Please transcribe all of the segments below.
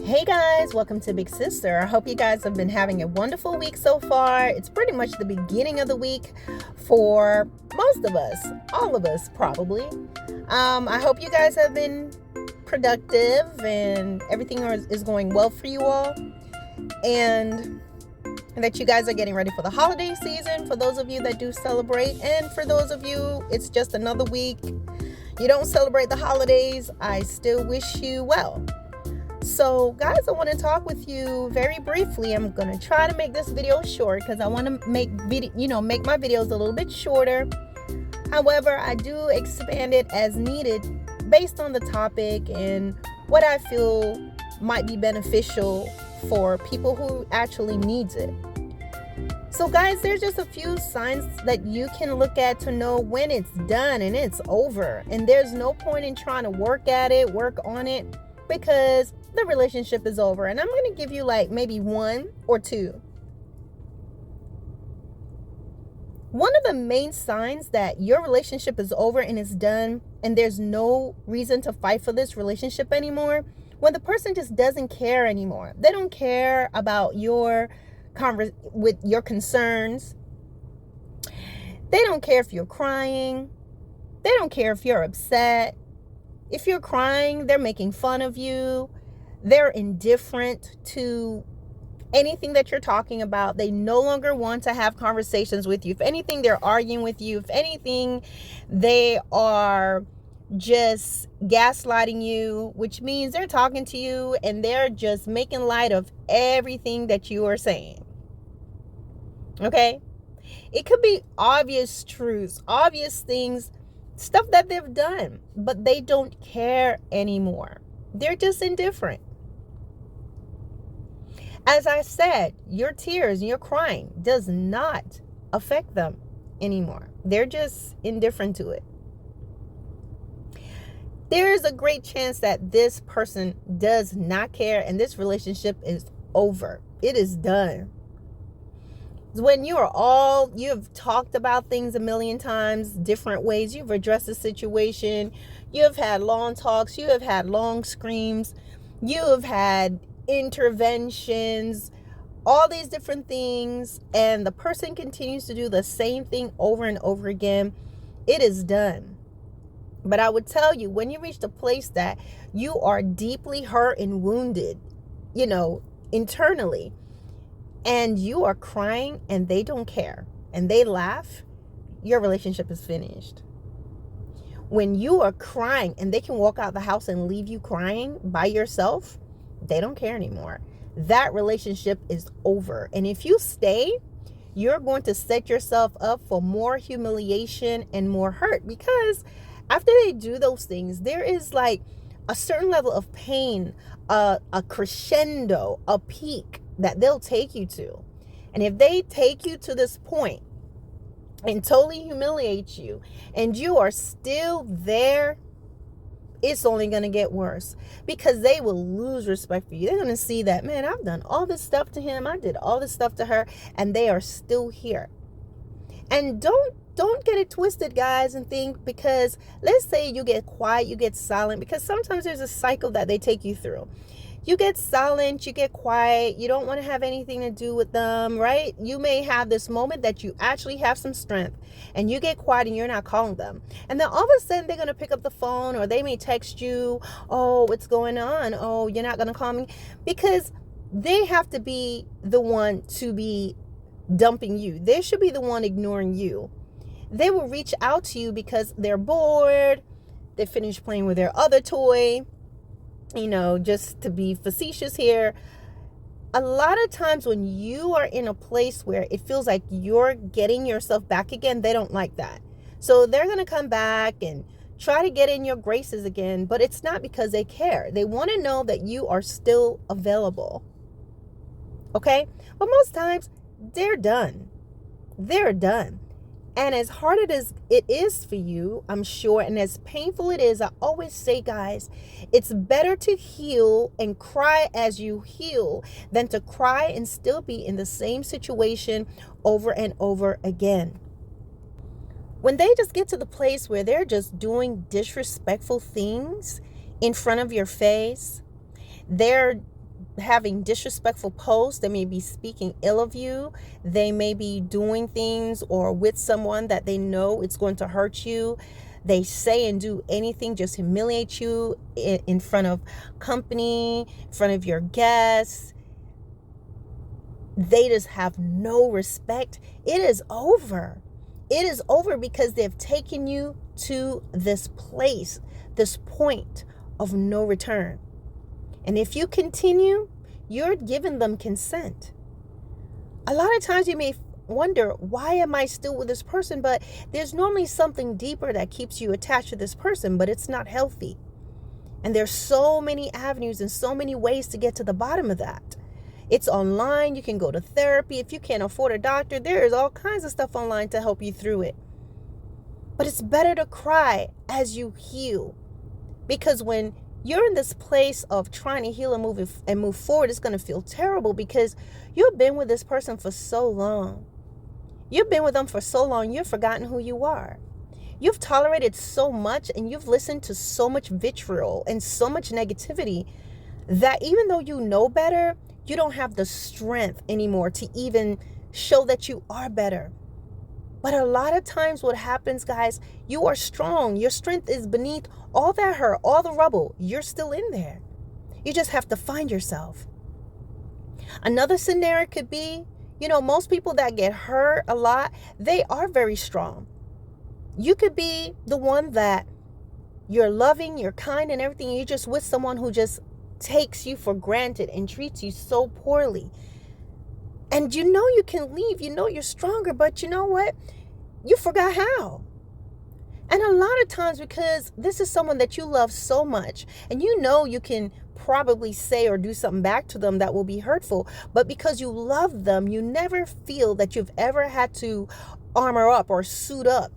Hey guys, welcome to Big Sister. I hope you guys have been having a wonderful week so far. It's pretty much the beginning of the week for most of us, all of us probably. I hope you guys have been productive and everything is going well for you all, and that you guys are getting ready for the holiday season for those of you that do celebrate, and for those of you it's just another week. You don't celebrate the holidays, I still wish you well. So guys, I want to talk with you very briefly. I'm going to try to make this video short because I want to make my videos a little bit shorter. However, I do expand it as needed based on the topic and what I feel might be beneficial for people who actually needs it. So guys, there's just a few signs that you can look at to know when it's done and it's over. And there's no point in trying to work on it, because the relationship is over. And I'm going to give you like maybe one or two. One of the main signs that your relationship is over and it's done and there's no reason to fight for this relationship anymore, when the person just doesn't care anymore. They don't care about your concerns. They don't care if you're crying. They don't care if you're upset. If you're crying, they're making fun of you. They're indifferent to anything that you're talking about. They no longer want to have conversations with you. If anything, they're arguing with you. If anything, they are just gaslighting you, which means they're talking to you and they're just making light of everything that you are saying. Okay? It could be obvious truths, obvious things, stuff that they've done, but they don't care anymore. They're just indifferent. As I said, your tears and your crying does not affect them anymore. They're just indifferent to it. There is a great chance that this person does not care and this relationship is over. It is done. When you've talked about things a million times, different ways, you've addressed the situation, you have had long talks, you have had long screams, you have had interventions, all these different things, and the person continues to do the same thing over and over again, it is done. But I would tell you, when you reach the place that you are deeply hurt and wounded, internally, and you are crying and they don't care and they laugh, your relationship is finished. When you are crying and they can walk out the house and leave you crying by yourself, they don't care anymore. That relationship is over. And if you stay, you're going to set yourself up for more humiliation and more hurt, because after they do those things, there is like a certain level of pain, a crescendo, a peak that they'll take you to. And if they take you to this point and totally humiliate you and you are still there, it's only going to get worse, because they will lose respect for you. They're going to see that, man, I've done all this stuff to him, I did all this stuff to her, and they are still here. And don't get it twisted, guys, and think, because let's say you get quiet, you get silent, because sometimes there's a cycle that they take you through. You get silent, you get quiet, you don't want to have anything to do with them, right? You may have this moment that you actually have some strength and you get quiet and you're not calling them. And then all of a sudden they're going to pick up the phone, or they may text you, oh, what's going on? Oh, you're not going to call me? Because they have to be the one to be dumping you. They should be the one ignoring you. They will reach out to you because they're bored, they finished playing with their other toy. Just to be facetious here, a lot of times when you are in a place where it feels like you're getting yourself back again, they don't like that. So they're going to come back and try to get in your graces again, but it's not because they care. They want to know that you are still available. Okay? But most times they're done. They're done. And as hard as it is for you, I'm sure, and as painful it is, I always say, guys, it's better to heal and cry as you heal than to cry and still be in the same situation over and over again. When they just get to the place where they're just doing disrespectful things in front of your face, they're having disrespectful posts, they may be speaking ill of you, they may be doing things or with someone that they know it's going to hurt you. They say and do anything just humiliate you in front of company, in front of your guests. They just have no respect. It is over. It is over because they've taken you to this place, this point of no return. And if you continue, you're giving them consent. A lot of times you may wonder, why am I still with this person? But there's normally something deeper that keeps you attached to this person, but it's not healthy. And there's so many avenues and so many ways to get to the bottom of that. It's online. You can go to therapy. If you can't afford a doctor, there is all kinds of stuff online to help you through it. But it's better to cry as you heal. Because when you're in this place of trying to heal and move forward, it's going to feel terrible because you've been with this person for so long. You've been with them for so long, you've forgotten who you are. You've tolerated so much and you've listened to so much vitriol and so much negativity that even though you know better, you don't have the strength anymore to even show that you are better. But a lot of times what happens, guys, you are strong. Your strength is beneath all that hurt, all the rubble. You're still in there. You just have to find yourself. Another scenario could be, most people that get hurt a lot, they are very strong. You could be the one that you're loving, you're kind and everything. You're just with someone who just takes you for granted and treats you so poorly. And you can leave, you're stronger, but you know what? You forgot how. And a lot of times, because this is someone that you love so much, and you can probably say or do something back to them that will be hurtful, but because you love them, you never feel that you've ever had to armor up or suit up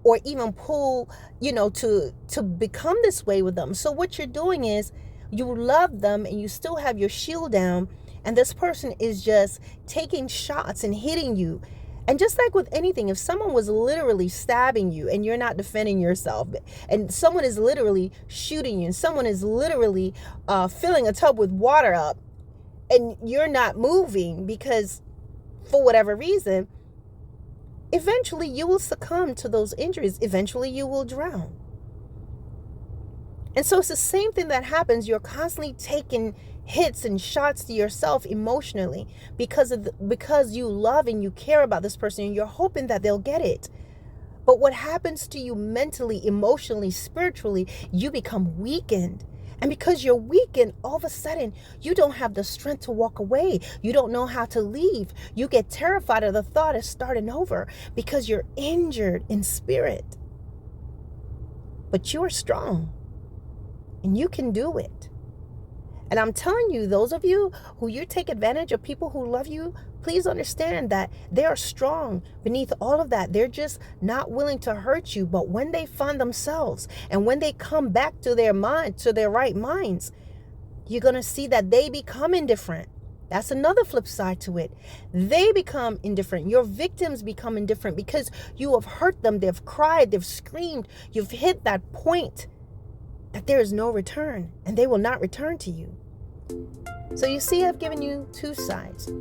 or even pull, to become this way with them. So what you're doing is you love them and you still have your shield down, and this person is just taking shots and hitting you. And just like with anything, if someone was literally stabbing you and you're not defending yourself, and someone is literally shooting you, and someone is literally filling a tub with water up, and you're not moving because for whatever reason, eventually you will succumb to those injuries. Eventually you will drown. And so it's the same thing that happens. You're constantly taking hits and shots to yourself emotionally because you love and you care about this person and you're hoping that they'll get it. But what happens to you mentally, emotionally, spiritually, you become weakened. And because you're weakened, all of a sudden, you don't have the strength to walk away. You don't know how to leave. You get terrified of the thought of starting over because you're injured in spirit. But you're strong. And you can do it. And I'm telling you, those of you who you take advantage of people who love you, please understand that they are strong beneath all of that. They're just not willing to hurt you. But when they find themselves and when they come back to their mind, to their right minds, you're going to see that they become indifferent. That's another flip side to it. They become indifferent. Your victims become indifferent because you have hurt them. They've cried. They've screamed. You've hit that point that there is no return, and they will not return to you. So you see, I've given you two sides.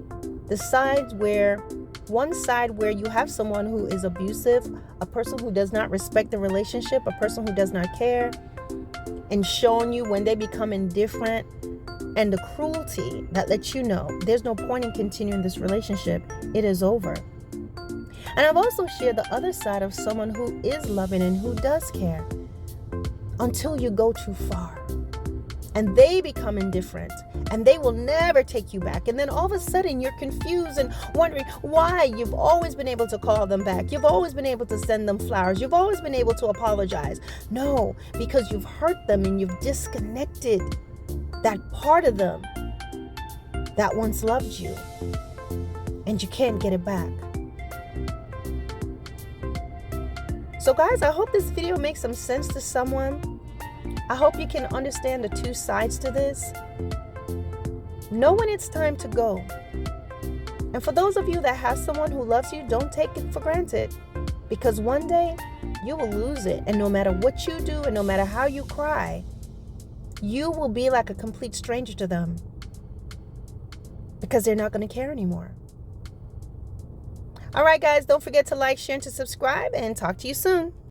The sides where, one side where you have someone who is abusive, a person who does not respect the relationship, a person who does not care, and showing you when they become indifferent, and the cruelty that lets you know there's no point in continuing this relationship. It is over. And I've also shared the other side of someone who is loving and who does care, until you go too far and they become indifferent and they will never take you back. And then all of a sudden you're confused and wondering why. You've always been able to call them back. You've always been able to send them flowers. You've always been able to apologize. No, because you've hurt them and you've disconnected that part of them that once loved you, and you can't get it back. So guys, I hope this video makes some sense to someone. I hope you can understand the two sides to this. Know when it's time to go. And for those of you that have someone who loves you, don't take it for granted, because one day you will lose it. And no matter what you do and no matter how you cry, you will be like a complete stranger to them, because they're not going to care anymore. All right, guys, don't forget to like, share, and to subscribe, and talk to you soon.